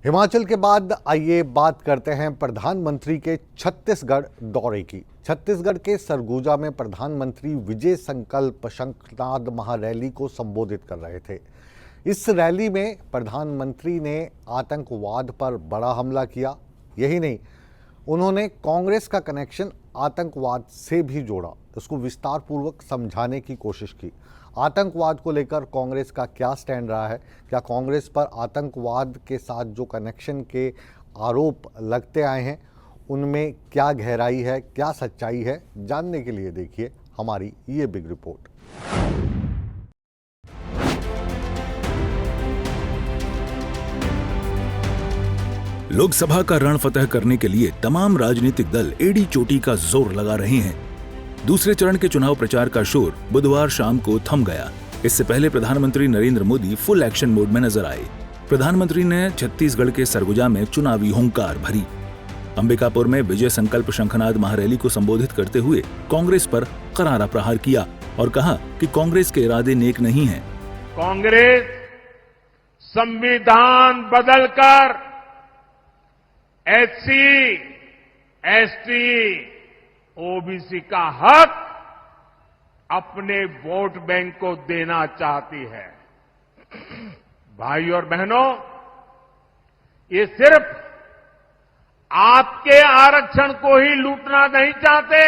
हिमाचल के बाद आइए बात करते हैं प्रधानमंत्री के छत्तीसगढ़ दौरे की। छत्तीसगढ़ के सरगुजा में प्रधानमंत्री विजय संकल्प शंखनाद महारैली को संबोधित कर रहे थे। इस रैली में प्रधानमंत्री ने आतंकवाद पर बड़ा हमला किया। यही नहीं, उन्होंने कांग्रेस का कनेक्शन आतंकवाद से भी जोड़ा, इसको विस्तार पूर्वक समझाने की कोशिश की। आतंकवाद को लेकर कांग्रेस का क्या स्टैंड रहा है, क्या कांग्रेस पर आतंकवाद के साथ जो कनेक्शन के आरोप लगते आए हैं उनमें क्या गहराई है, क्या सच्चाई है, जानने के लिए देखिए हमारी ये बिग रिपोर्ट। लोकसभा का रण फतह करने के लिए तमाम राजनीतिक दल एड़ी चोटी का जोर लगा रहे हैं। दूसरे चरण के चुनाव प्रचार का शोर बुधवार शाम को थम गया। इससे पहले प्रधानमंत्री Narendra Modi full action mode में नजर आए। प्रधानमंत्री ने छत्तीसगढ़ के सरगुजा में चुनावी हुंकार भरी। अंबिकापुर में विजय संकल्प शंखनाद महारैली को संबोधित करते हुए कांग्रेस पर करारा प्रहार किया और कहा कि कांग्रेस के इरादे नेक नहीं हैं। कांग्रेस संविधान बदलकर एससी, एसटी, ओबीसी का हक अपने वोट बैंक को देना चाहती है। भाई और बहनों, ये सिर्फ आपके आरक्षण को ही लूटना नहीं चाहते,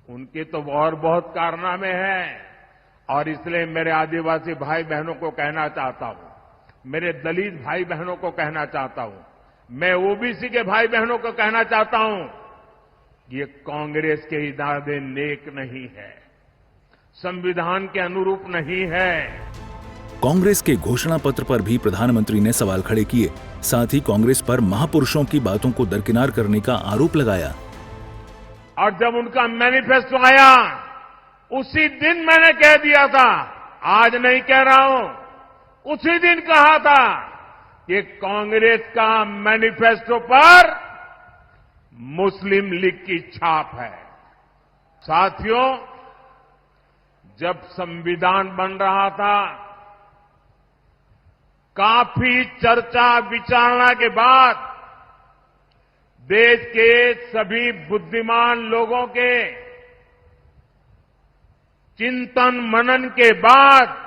उनके तो और बहुत कारनामे हैं। और इसलिए मेरे आदिवासी भाई बहनों को कहना चाहता हूं, मेरे दलित भाई बहनों को कहना चाहता हूं, मैं ओबीसी के भाई बहनों को कहना चाहता हूं, ये कांग्रेस के इरादे नेक नहीं है, संविधान के अनुरूप नहीं है। कांग्रेस के घोषणा पत्र पर भी प्रधानमंत्री ने सवाल खड़े किए। साथ ही कांग्रेस पर महापुरुषों की बातों को दरकिनार करने का आरोप लगाया। और जब उनका मैनिफेस्टो आया, उसी दिन मैंने कह दिया था, आज नहीं कह रहा हूं, उसी दिन कहा था कि कांग्रेस का मैनिफेस्टो पर मुस्लिम लीग की छाप है। साथियों, जब संविधान बन रहा था, काफी चर्चा विचारणा के बाद देश के सभी बुद्धिमान लोगों के चिंतन मनन के बाद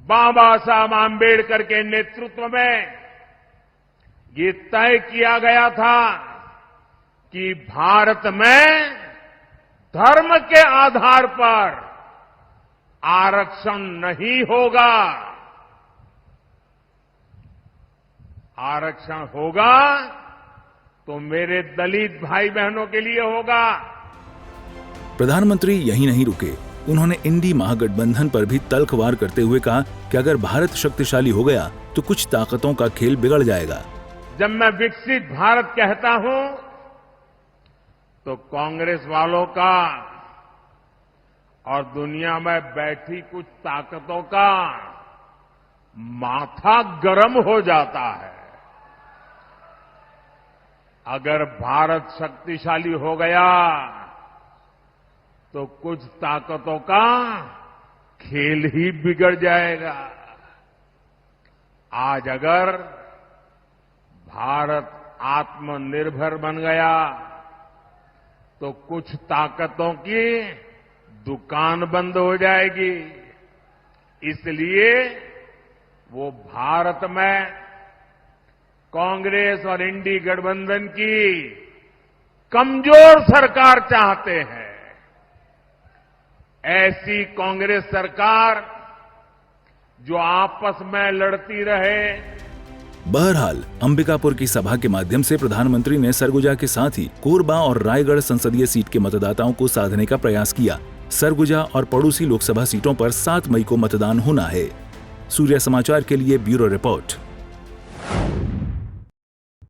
बाबा साहब आंबेडकर के नेतृत्व में ये तय किया गया था कि भारत में धर्म के आधार पर आरक्षण नहीं होगा। आरक्षण होगा तो मेरे दलित भाई बहनों के लिए होगा। प्रधानमंत्री यहीं नहीं रुके। उन्होंने इंडी महागठबंधन पर भी तल्खवार करते हुए कहा कि अगर भारत शक्तिशाली हो गया तो कुछ ताकतों का खेल बिगड़ जाएगा। जब मैं विकसित भारत कहता हूं तो कांग्रेस वालों का और दुनिया में बैठी कुछ ताकतों का माथा गर्म हो जाता है। अगर भारत शक्तिशाली हो गया तो कुछ ताकतों का खेल ही बिगड़ जाएगा। आज अगर भारत आत्मनिर्भर बन गया तो कुछ ताकतों की दुकान बंद हो जाएगी। इसलिए वो भारत में कांग्रेस और इंडी गठबंधन की कमजोर सरकार चाहते हैं। ऐसी कांग्रेस सरकार जो आपस में लड़ती रहे। बहरहाल, अंबिकापुर की सभा के माध्यम से प्रधानमंत्री ने सरगुजा के साथ ही कोरबा और रायगढ़ संसदीय सीट के मतदाताओं को साधने का प्रयास किया। सरगुजा और पड़ोसी लोकसभा सीटों पर 7 मई को मतदान होना है। सूर्य समाचार के लिए ब्यूरो रिपोर्ट।